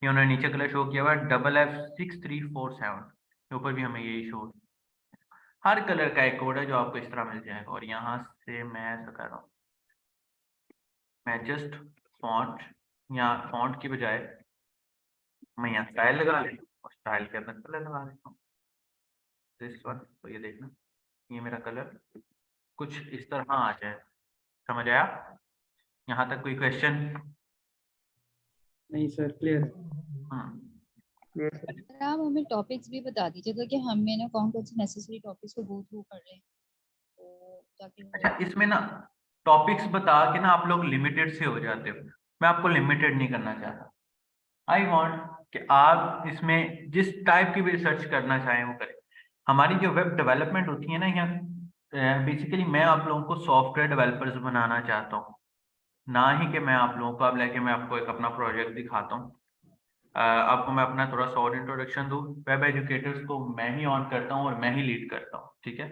ये उन्होंने नीचे कलर शो किया हुआ है FF6347, ऊपर भी हमें यही शो। हर कलर का एक कोड है जो आपको इस तरह मिल जाएगा। और यहाँ से मैं ऐसा कर रहा हूँ, मैं जस्ट फॉन्ट, यहाँ फॉन्ट की बजाय मैं यहाँ स्टाइल लगा लेता हूँ और स्टाइल के अंदर कलर लगा देता हूँ दिस वन। तो ये देखना ये मेरा कलर कुछ इस तरह आ जाए। समझ आया? यहाँ तक कोई क्वेश्चन? नहीं सर, क्लियर है। Clear sir. सर आप हमें टॉपिक्स भी बता दीजिए तो कि हमें ना कौन कौन से नेसेसरी टॉपिक्स को गो थ्रू कर रहे हैं तो ताकि अच्छा, इसमें ना टॉपिक्स बता के ना आप लोग लिमिटेड से हो जाते हो। मैं आपको लिमिटेड नहीं करना चाहता। आई वांट कि आप इसमें जिस टाइप की भी रिसर्च करना चाहें वो करें। हमारी जो वेब डेवलपमेंट होती है ना, यहाँ बेसिकली मैं आप लोगों को सॉफ्टवेयर डेवलपर्स बनाना चाहता हूँ, ना ही कि मैं आप लोगों को अब लेके मैं आपको एक अपना प्रोजेक्ट दिखाता हूँ। आपको मैं अपना थोड़ा शॉर्ट इंट्रोडक्शन दूँ। वेब एजुकेटर्स को मैं ही ऑन करता हूँ और मैं ही लीड करता हूँ, ठीक है,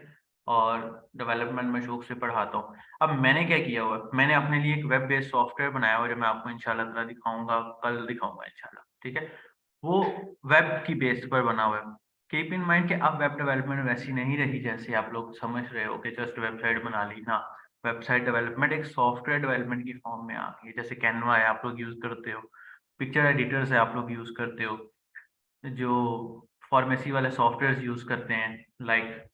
और डेवलपमेंट में शौक से पढ़ाता हूँ। अब मैंने क्या किया हुआ, मैंने अपने लिए एक वेब बेस्ड सॉफ्टवेयर बनाया हुआ जो मैं आपको इंशाल्लाह ताला दिखाऊंगा, कल दिखाऊंगा इंशाल्लाह, ठीक है। वो वेब की बेस पर बना हुआ है। कीप इन माइंड कि अब वेब डेवलपमेंट वैसी नहीं रही जैसे आप लोग समझ रहे हो कि जस्ट वेबसाइट बना ली ना। वेबसाइट डेवलपमेंट एक सॉफ्टवेयर डेवलपमेंट की फॉर्म में आ गई है। जैसे कैनवा है, आप लोग यूज करते हो, पिक्चर एडिटर्स है, आप लोग यूज करते हो, जो फार्मेसी वाले सॉफ्टवेयर यूज करते हैं, लाइक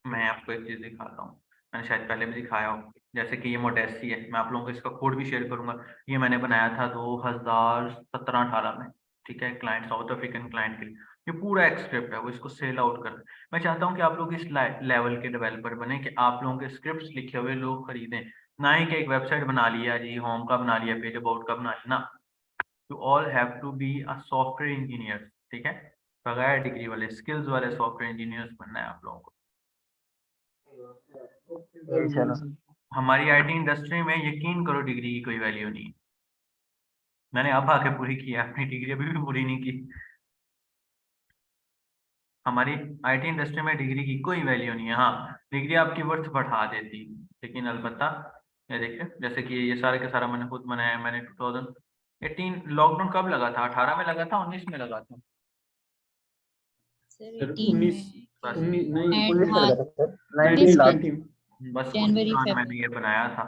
मैं आपको एक चीज दिखाता हूँ, मैंने शायद पहले भी दिखाया हो, जैसे कि ये मोडेस्टी है। मैं आप लोगों को इसका कोड भी शेयर करूंगा। ये मैंने बनाया था 2017-18 में, ठीक है, क्लाइंट, साउथ अफ्रीकन क्लाइंट के लिए। ये पूरा एक स्क्रिप्ट है, वो इसको सेल आउट कर। मैं चाहता हूँ कि आप लोग इस लेवल के डेवलपर बने कि आप लोगों के स्क्रिप्ट्स लिखे हुए लोग खरीदें, ना ही कि एक वेबसाइट बना लिया जी, होम का बना लिया, पेज अबाउट का बना लिया ना। You all have to be a software engineer, ठीक है, बगैर डिग्री वाले, स्किल्स वाले सॉफ्टवेयर इंजीनियर्स बनना है आप लोगों को। इंशाल्लाह। हमारी आईटी इंडस्ट्री में यकीन करो डिग्री की कोई वैल्यू नहीं है। मैंने अब आके पूरी की है, अपनी डिग्री अभी भी पूरी नहीं की। हमारी आईटी इंडस्ट्री में डिग्री की कोई वैल्यू नहीं है। हाँ, डिग्री आपकी वर्थ बढ़ा देती, लेकिन अलबत्ता ये देखिए, जैसे कि ये सारे के सारा मैंने खुद बनाया है। मैंने 2018 लॉकडाउन कब लगा था? 18 में लगा था, 19 में लगा था? सर सर 18 19 में बस 19 नहीं, एंड 19 में हाँ लगा था सर, 19 20 लास्ट। 2020। बस उसी जनवरी दौरान मैंने फेब्रुअरी। ये बनाया था,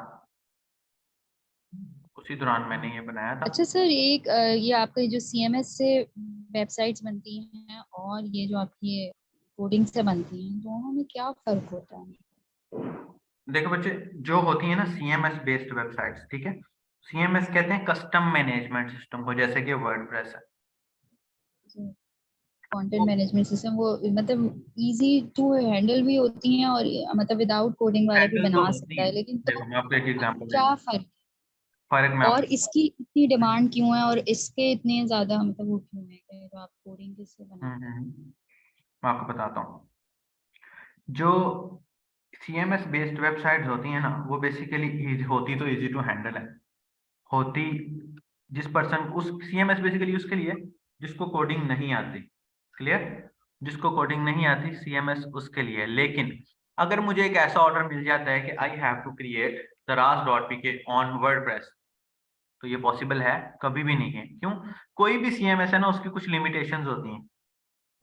उसी दौरान मैंने ये बनाया था। अच्छा सर एक ये आपके जो सीएमएस से वेबसाइट्स बनती हैं और ये जो आपकी कोडिंग से बनती हैं, दोनों में क्या फर्क होता है? देखो बच्चे, जो होती है ना सीएमएस बेस्ड वेबसाइट्स, ठीक है, सीएमएस कहते हैं कस्टम मैनेजमेंट सिस्टम को, जैसे कि वर्डप्रेस है। कंटेंट मैनेजमेंट सिस्टम वो मतलब इजी टू हैंडल भी होती हैं और मतलब विदाउट कोडिंग वाला भी हैंडल तो बना होती सकता है, है। लेकिन तो देखो मैं आपको एक एग्जांपल क्या देता हूँ, फर्क फर्क मैं और आपको इसकी इतनी डिमांड क्यों है और इसके इतने ज्यादा मतलब वो क्यों है कि जो आप कोडिंग किससे बनाते हैं? मैं आपको बताता हूँ। जो सीएमएस बेस्ड वेबसाइट्स होती हैं ना, वो बेसिकली होती तो इजी टू हैंडल है। होती जिस पर्सन, उस सीएमएस बेसिकली उसके लिए जिसको कोडिंग नहीं आती, क्लियर, जिसको कोडिंग नहीं आती सीएमएस उसके लिए। लेकिन अगर मुझे एक ऐसा ऑर्डर मिल जाता है कि I have to create daraz.pk on WordPress, तो ये पॉसिबल है? कभी भी नहीं है। क्यों? कोई भी सीएमएस है ना, उसकी कुछ लिमिटेशंस होती हैं,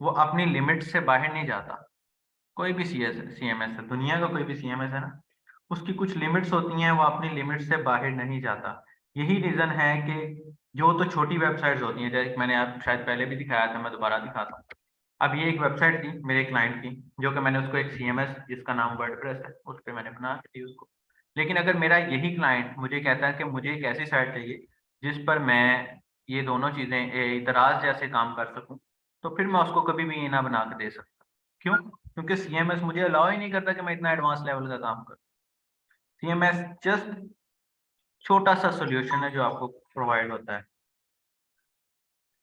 वो अपनी लिमिट से बाहर नहीं जाता। कोई भी सीएमएस है, दुनिया का कोई भी सीएमएस है ना, उसकी कुछ लिमिट्स होती हैं, वो अपनी लिमिट से बाहर नहीं जाता। यही रीजन है कि जो तो छोटी वेबसाइट्स होती हैं, जैसे मैंने आप शायद पहले भी दिखाया था, मैं दोबारा दिखाता हूँ। अब ये एक वेबसाइट थी मेरे क्लाइंट की, जो कि मैंने उसको एक सीएमएस जिसका नाम वर्डप्रेस है उस पर मैंने बना के दी उसको। लेकिन अगर मेरा यही क्लाइंट मुझे कहता है कि मुझे एक ऐसी साइट चाहिए जिस पर मैं ये दोनों चीजें दराज जैसे काम कर सकूं, तो फिर मैं उसको कभी भी ये ना बना के दे सकता। क्यों? क्योंकि सीएमएस मुझे अलाउ ही नहीं करता कि मैं इतना एडवांस लेवल का काम करूं। सीएमएस जस्ट छोटा सा सोल्यूशन है जो आपको प्रोवाइड होता है,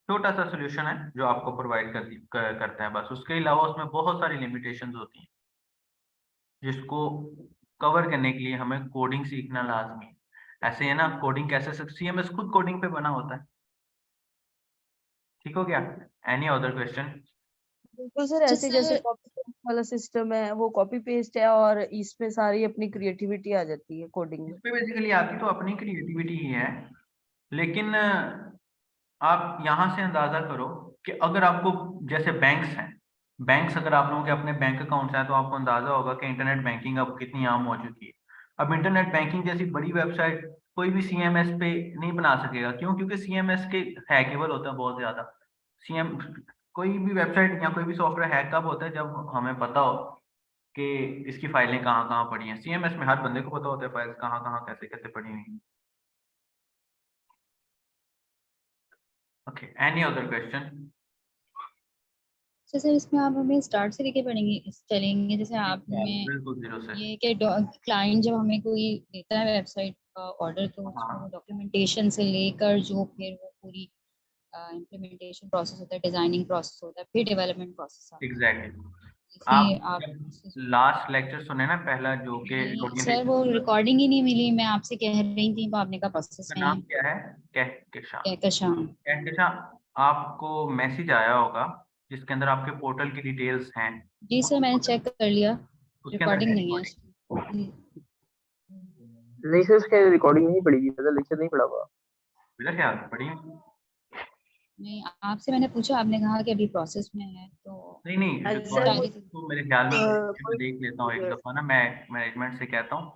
छोटा सा सोल्यूशन है जो आपको प्रोवाइड करता है बस। उसके अलावा उसमें बहुत सारी लिमिटेशंस होती हैं जिसको कवर करने के लिए हमें कोडिंग सीखना लाजमी है। ऐसे है ना, कोडिंग कैसे सीएमएस खुद कोडिंग पे बना होता है। ठीक हो गया? Any other question? बिल्कुल सर, अच्छा ऐसे जैसे सर कॉपी पेस्ट वाला सिस्टम है वो कॉपी पेस्ट है और इसमें सारी अपनी क्रिएटिविटी आ जाती है कोडिंग इस में। पे बेसिकली आपकी तो अपनी क्रिएटिविटी ही है, लेकिन आप यहाँ से अंदाजा करो कि अगर आपको, जैसे बैंक्स हैं, बैंक्स अगर आप लोगों के अपने बैंक अकाउंट्स हैं तो आपको अंदाजा होगा कि इंटरनेट बैंकिंग अब कितनी आम हो चुकी है। अब इंटरनेट बैंकिंग जैसी बड़ी वेबसाइट कोई भी सीएमएस पे नहीं बना सकेगा। क्यों? क्योंकि सीएमएस के हैकेबल होता है बहुत ज्यादा। सीएम कोई भी वेबसाइट या कोई भी सॉफ्टवेयर हैक कब होता है? जब हमें पता हो कि इसकी फाइलें कहाँ कहाँ पड़ी हैं। CMS में हर बंदे को पता होता है फाइल्स कहाँ कहाँ कैसे कैसे पड़ी हुई हैं। Okay, any other question? अच्छा सर, इसमें आप हमें स्टार्ट से लेके पढ़ेंगे चलेंगे, जैसे आप हमें बिल्कुल जीरो से। ये कि क्लाइंट जब हमें कोई देता है वेबसाइट का ऑर्डर, तो उसमें वो डॉक्यूमेंटेशन से लेकर जो फिर वो पूरी इम्प्लीमेंटेशन प्रोसेस होता है, डिजाइनिंग प्रोसेस होता है, फिर डेवलपमेंट प्रोसेस आता एग्जैक्टली। है। आप लास्ट लेक्चर सुने ना पहला, जो कि सर वो रिकॉर्डिंग ही नहीं मिली, मैं आपसे कह रही थी, तो आपने कहा प्रोसेस का में नाम है। क्या है? कहकशां। कहकशां। कहकशां, आपको मैसेज आया होगा जिसके अंदर आपके पोर्टल की डिटेल्स हैं। जी सर, मैंने चेक कर लिया, उसके अंदर रिकॉर्डिंग है नहीं है recording। उसकी। नहीं सर, उसके रिकॉर्डिंग नहीं पड़ी हुई, मतलब लेक्चर नहीं पढ़ा हुआ। मेरा ख्याल पढ़िए। नहीं, आपसे मैंने पूछा, आपने कहा कि अभी प्रोसेस में है, तो नहीं सर रिकॉर्डिंग वो तो मेरे ख्याल में मैं कोई देख लेता हूँ एक दफा ना, मैं मैनेजमेंट से कहता हूँ